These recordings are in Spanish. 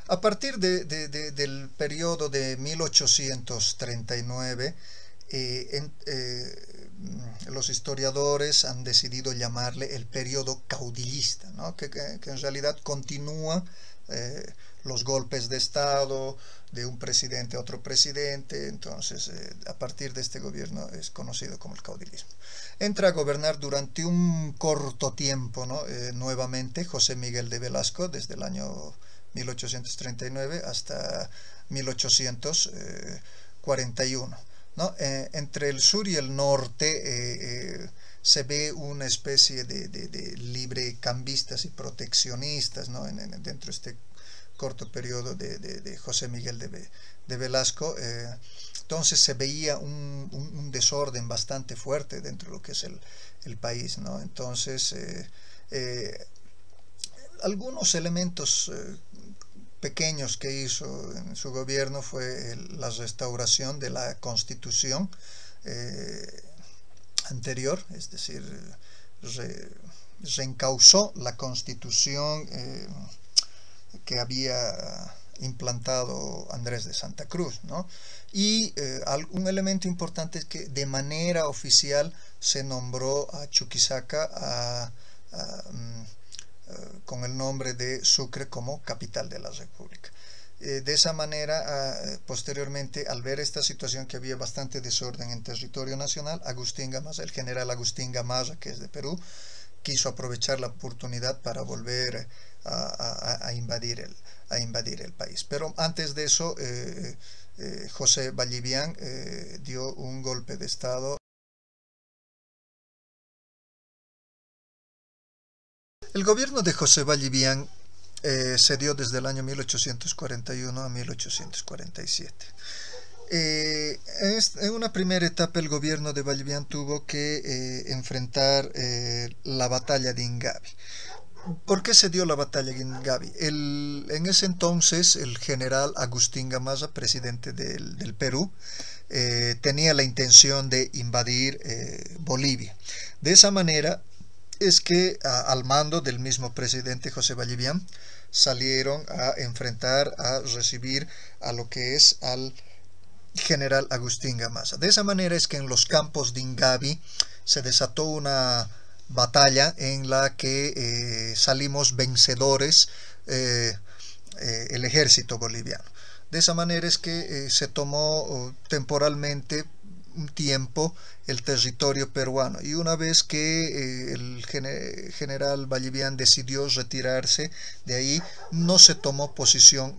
A partir del periodo de 1839, los historiadores han decidido llamarle el periodo caudillista, ¿no? que en realidad continúa los golpes de Estado de un presidente a otro presidente. Entonces, a partir de este gobierno es conocido como el caudillismo. Entra a gobernar durante un corto tiempo, ¿no? Nuevamente José Miguel de Velasco, desde el año 1839 hasta 1841, ¿no? Entre el sur y el norte se ve una especie de librecambistas y proteccionistas, ¿no? Dentro de este corto periodo de José Miguel de Velasco. Entonces se veía un desorden bastante fuerte dentro de lo que es el país, ¿no? Entonces, algunos elementos pequeños que hizo en su gobierno fue la restauración de la constitución anterior, es decir, reencauzó la constitución que había implantado Andrés de Santa Cruz, ¿no? Y un elemento importante es que de manera oficial se nombró a Chuquisaca con el nombre de Sucre como capital de la República. De esa manera, posteriormente, al ver esta situación que había bastante desorden en territorio nacional, Agustín Gamarra, el general Agustín Gamarra, que es de Perú, quiso aprovechar la oportunidad para volver a invadir el país. Pero antes de eso, José Ballivián dio un golpe de Estado. El gobierno de José Ballivián se dio desde el año 1841 a 1847. En una primera etapa el gobierno de Ballivián tuvo que enfrentar la batalla de Ingavi. ¿Por qué se dio la batalla de Ingavi? En ese entonces el general Agustín Gamarra, presidente del Perú, tenía la intención de invadir Bolivia. De esa manera es que al mando del mismo presidente José Ballivián salieron a enfrentar, a recibir a lo que es al general Agustín Gamarra. De esa manera es que en los campos de Ingavi se desató una batalla en la que salimos vencedores el ejército boliviano. De esa manera es que se tomó temporalmente un tiempo el territorio peruano, y una vez que el general Ballivián decidió retirarse de ahí, no se tomó posesión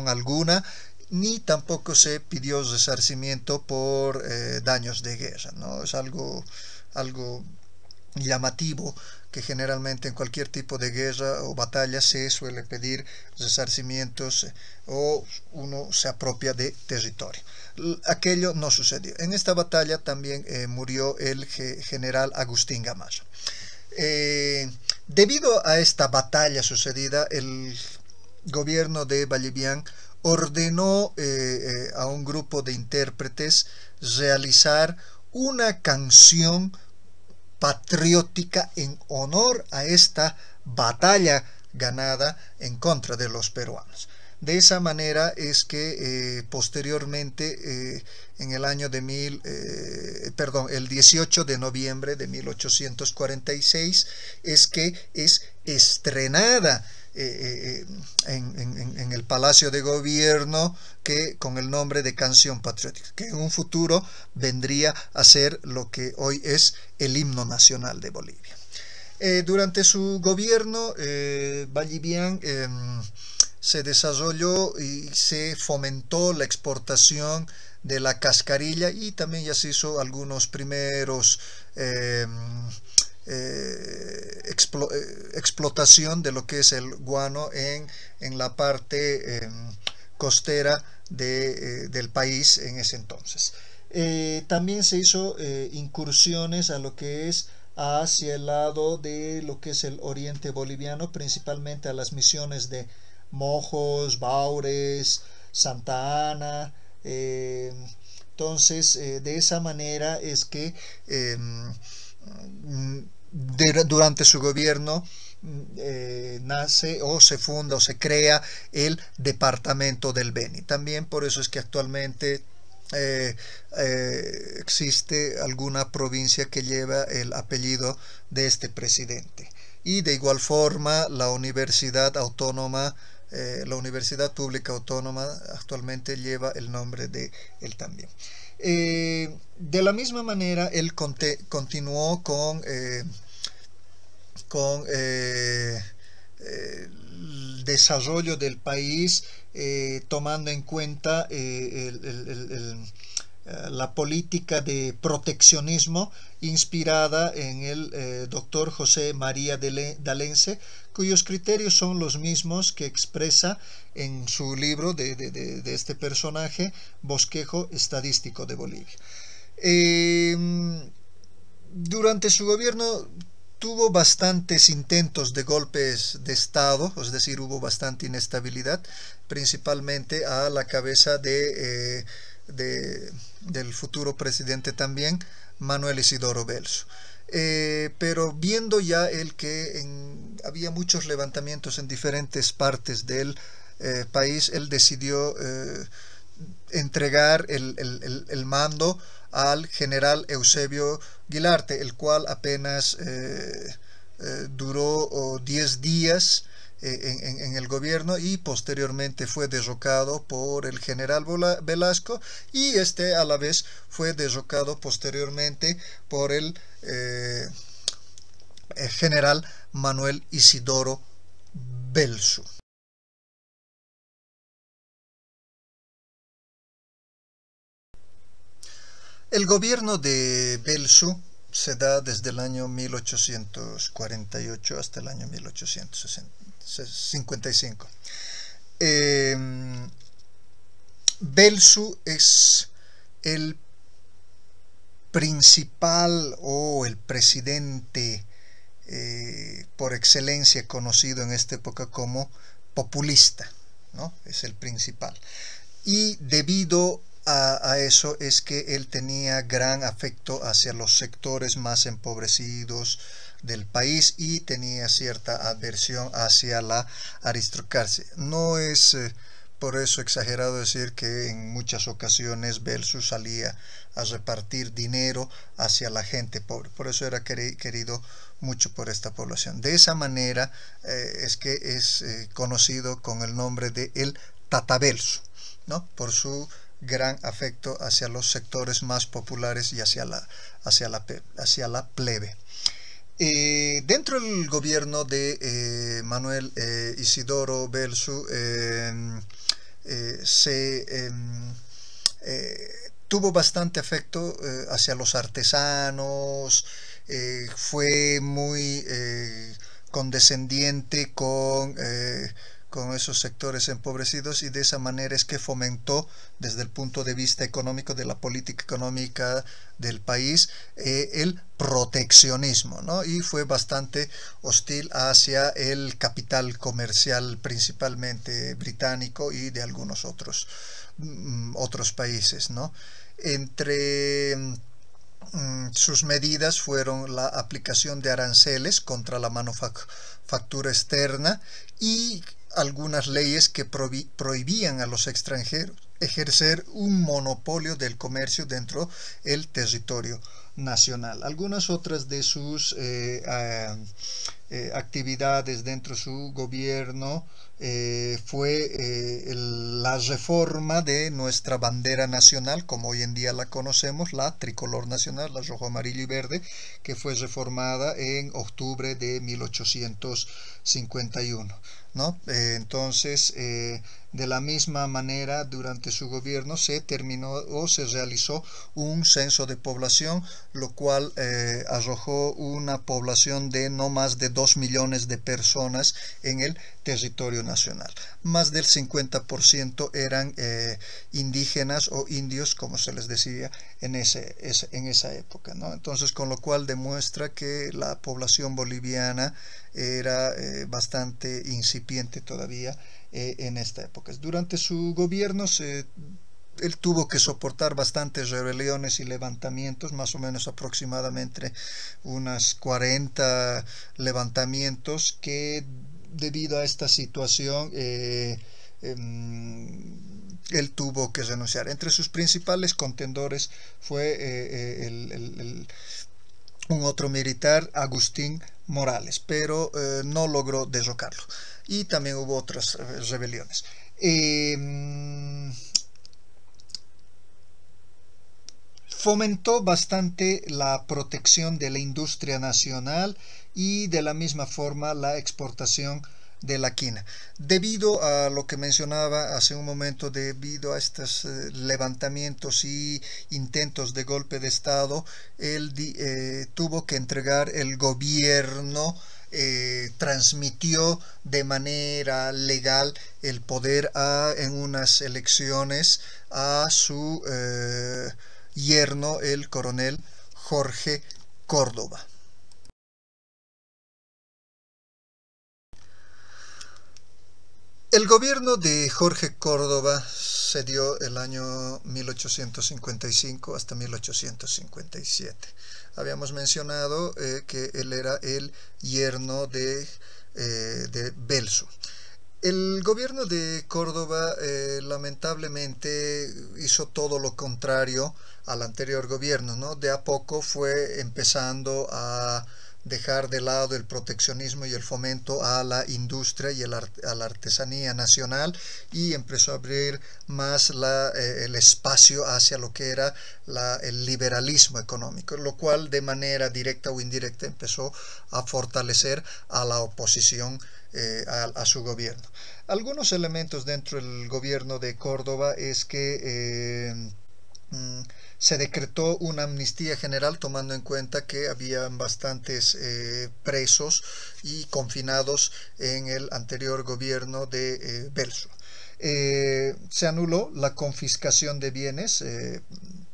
alguna, ni tampoco se pidió resarcimiento por daños de guerra, ¿no? Es algo llamativo que generalmente en cualquier tipo de guerra o batalla se suele pedir resarcimientos o uno se apropia de territorio. Aquello no sucedió. En esta batalla también murió el general Agustín Gamarra. Debido a esta batalla sucedida, el gobierno de Ballivián ordenó a un grupo de intérpretes realizar una canción patriótica en honor a esta batalla ganada en contra de los peruanos. De esa manera es que posteriormente, en el año de el 18 de noviembre de 1846, es que es estrenada en el Palacio de Gobierno con el nombre de Canción Patriótica, que en un futuro vendría a ser lo que hoy es el himno nacional de Bolivia. Durante su gobierno, Ballivián se desarrolló y se fomentó la exportación de la cascarilla, y también ya se hizo algunos primeros explotación de lo que es el guano en la parte costera del país en ese entonces. También se hizo incursiones a lo que es hacia el lado de lo que es el oriente boliviano, principalmente a las misiones de Mojos, Baures, Santa Ana. Entonces, de esa manera es que durante su gobierno nace o se funda o se crea el departamento del Beni. También por eso es que actualmente existe alguna provincia que lleva el apellido de este presidente. Y de igual forma la Universidad Autónoma, la Universidad Pública Autónoma actualmente lleva el nombre de él también. De la misma manera, él continuó con el desarrollo del país, tomando en cuenta la política de proteccionismo inspirada en el doctor José María D'Alence, cuyos criterios son los mismos que expresa en su libro de este personaje, Bosquejo Estadístico de Bolivia. Durante su gobierno tuvo bastantes intentos de golpes de Estado, es decir, hubo bastante inestabilidad, principalmente a la cabeza del futuro presidente también, Manuel Isidoro Belso. Pero viendo ya el que había muchos levantamientos en diferentes partes del país, él decidió entregar el mando al general Eusebio Guilarte, el cual apenas duró 10 días en el gobierno y posteriormente fue derrocado por el general Velasco, y este a la vez fue derrocado posteriormente por el general Manuel Isidoro Belso. El gobierno de Belsu se da desde el año 1848 hasta el año 1855. Belsu es el principal o el presidente por excelencia conocido en esta época como populista, ¿no? Es el principal. Y debido a eso es que él tenía gran afecto hacia los sectores más empobrecidos del país y tenía cierta aversión hacia la aristocracia. No es por eso exagerado decir que en muchas ocasiones Belsu salía a repartir dinero hacia la gente pobre. Por eso era querido mucho por esta población. De esa manera es que es conocido con el nombre de el Tatabelsu, ¿no? Por su gran afecto hacia los sectores más populares y hacia la plebe. Dentro del gobierno de Manuel Isidoro Belsu tuvo bastante afecto hacia los artesanos, fue muy condescendiente con esos sectores empobrecidos, y de esa manera es que fomentó desde el punto de vista económico, de la política económica del país, el proteccionismo, ¿no? Y fue bastante hostil hacia el capital comercial, principalmente británico y de algunos otros países, ¿no? Entre sus medidas fueron la aplicación de aranceles contra la manufactura externa y algunas leyes que prohibían a los extranjeros ejercer un monopolio del comercio dentro del territorio nacional. Algunas otras de sus actividades dentro de su gobierno fue la reforma de nuestra bandera nacional, como hoy en día la conocemos, la tricolor nacional, la rojo, amarillo y verde, que fue reformada en octubre de 1851, ¿no? Entonces, de la misma manera, durante su gobierno se terminó o se realizó un censo de población, lo cual arrojó una población de no más de 2 millones de personas en el territorio nacional. Más del 50% eran indígenas o indios, como se les decía en esa época, ¿no? Entonces, con lo cual demuestra que la población boliviana era bastante incipiente todavía en esta época. Durante su gobierno se él tuvo que soportar bastantes rebeliones y levantamientos, más o menos aproximadamente unas 40 levantamientos que debido a esta situación él tuvo que renunciar. Entre sus principales contendores fue un otro militar, Agustín Morales, pero no logró derrocarlo. Y también hubo otras rebeliones. Fomentó bastante la protección de la industria nacional y de la misma forma la exportación de la quina. Debido a lo que mencionaba hace un momento, debido a estos levantamientos y intentos de golpe de Estado, él tuvo que entregar el gobierno, transmitió de manera legal el poder en unas elecciones a su yerno, el coronel Jorge Córdoba. El gobierno de Jorge Córdoba se dio el año 1855 hasta 1857. Habíamos mencionado que él era el yerno de Belso. El gobierno de Córdoba lamentablemente hizo todo lo contrario al anterior gobierno, ¿no? De a poco fue empezando a dejar de lado el proteccionismo y el fomento a la industria y a la artesanía nacional y empezó a abrir más el espacio hacia lo que era el liberalismo económico, lo cual de manera directa o indirecta empezó a fortalecer a la oposición a su gobierno. Algunos elementos dentro del gobierno de Córdoba es que se decretó una amnistía general tomando en cuenta que habían bastantes presos y confinados en el anterior gobierno de Belso. Se anuló la confiscación de bienes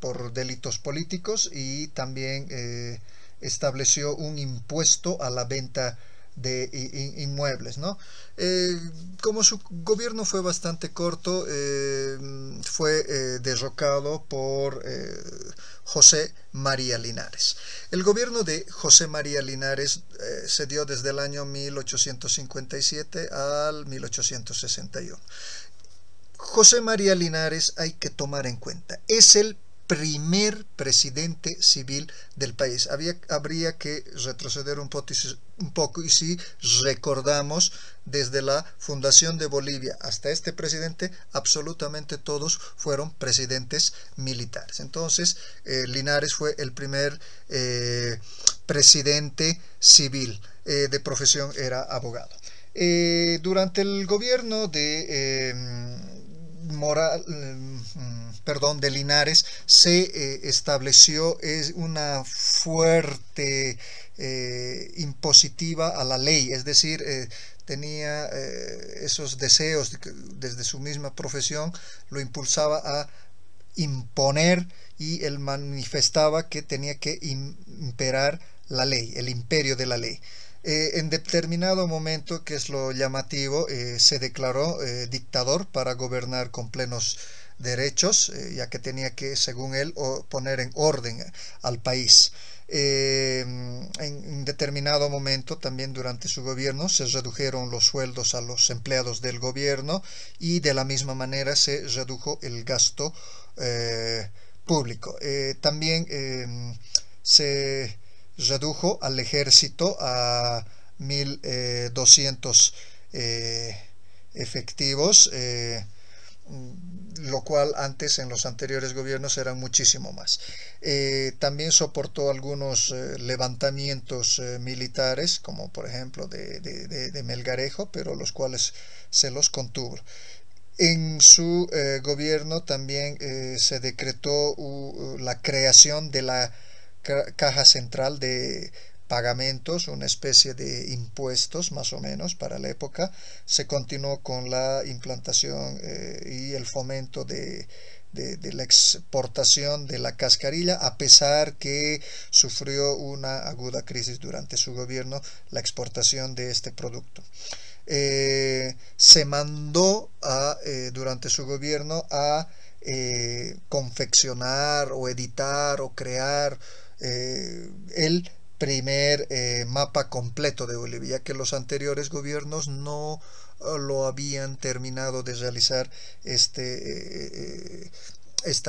por delitos políticos y también estableció un impuesto a la venta de inmuebles, ¿no? Como su gobierno fue bastante corto, fue derrocado por José María Linares. El gobierno de José María Linares se dio desde el año 1857 al 1861. José María Linares, hay que tomar en cuenta, es el primer presidente civil del país. Habría que retroceder un poco y si recordamos desde la fundación de Bolivia hasta este presidente, absolutamente todos fueron presidentes militares. Entonces, Linares fue el primer presidente civil, de profesión era abogado. Durante el gobierno de Linares se estableció una fuerte impositiva a la ley, es decir, tenía esos deseos desde su misma profesión, lo impulsaba a imponer y él manifestaba que tenía que imperar la ley, el imperio de la ley. En determinado momento, que es lo llamativo, se declaró dictador para gobernar con plenos derechos, ya que tenía que, según él, poner en orden al país. En determinado momento, también durante su gobierno, se redujeron los sueldos a los empleados del gobierno y de la misma manera se redujo el gasto público. También se redujo al ejército a 1.200 efectivos, lo cual antes en los anteriores gobiernos era muchísimo más. También soportó algunos levantamientos militares, como por ejemplo de Melgarejo, pero los cuales se los contuvo. En su gobierno también se decretó la creación de la Caja Central de Pagamentos, una especie de impuestos más o menos para la época. Se continuó con la implantación y el fomento de la exportación de la cascarilla, a pesar que sufrió una aguda crisis durante su gobierno la exportación de este producto. Se mandó durante su gobierno a confeccionar o editar o crear el primer mapa completo de Bolivia, ya que los anteriores gobiernos no lo habían terminado de realizar esta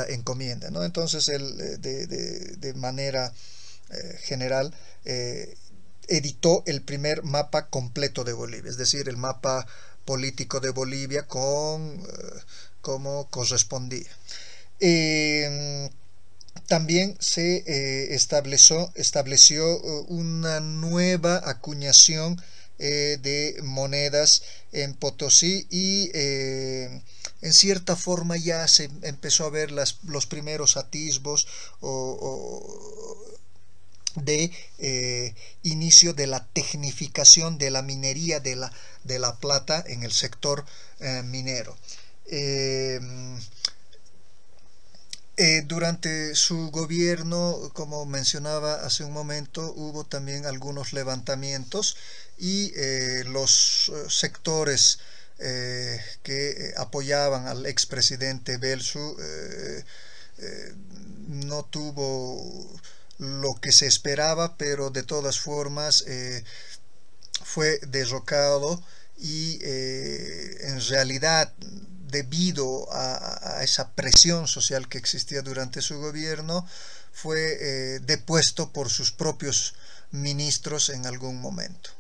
encomienda, ¿no? Entonces él de manera general editó el primer mapa completo de Bolivia, es decir, el mapa político de Bolivia como correspondía. También se estableció una nueva acuñación de monedas en Potosí y en cierta forma ya se empezó a ver los primeros atisbos de inicio de la tecnificación de la minería de la plata en el sector minero. Durante su gobierno, como mencionaba hace un momento, hubo también algunos levantamientos y los sectores que apoyaban al expresidente Belsu no tuvo lo que se esperaba, pero de todas formas fue derrocado y en realidad debido a esa presión social que existía durante su gobierno fue depuesto por sus propios ministros en algún momento.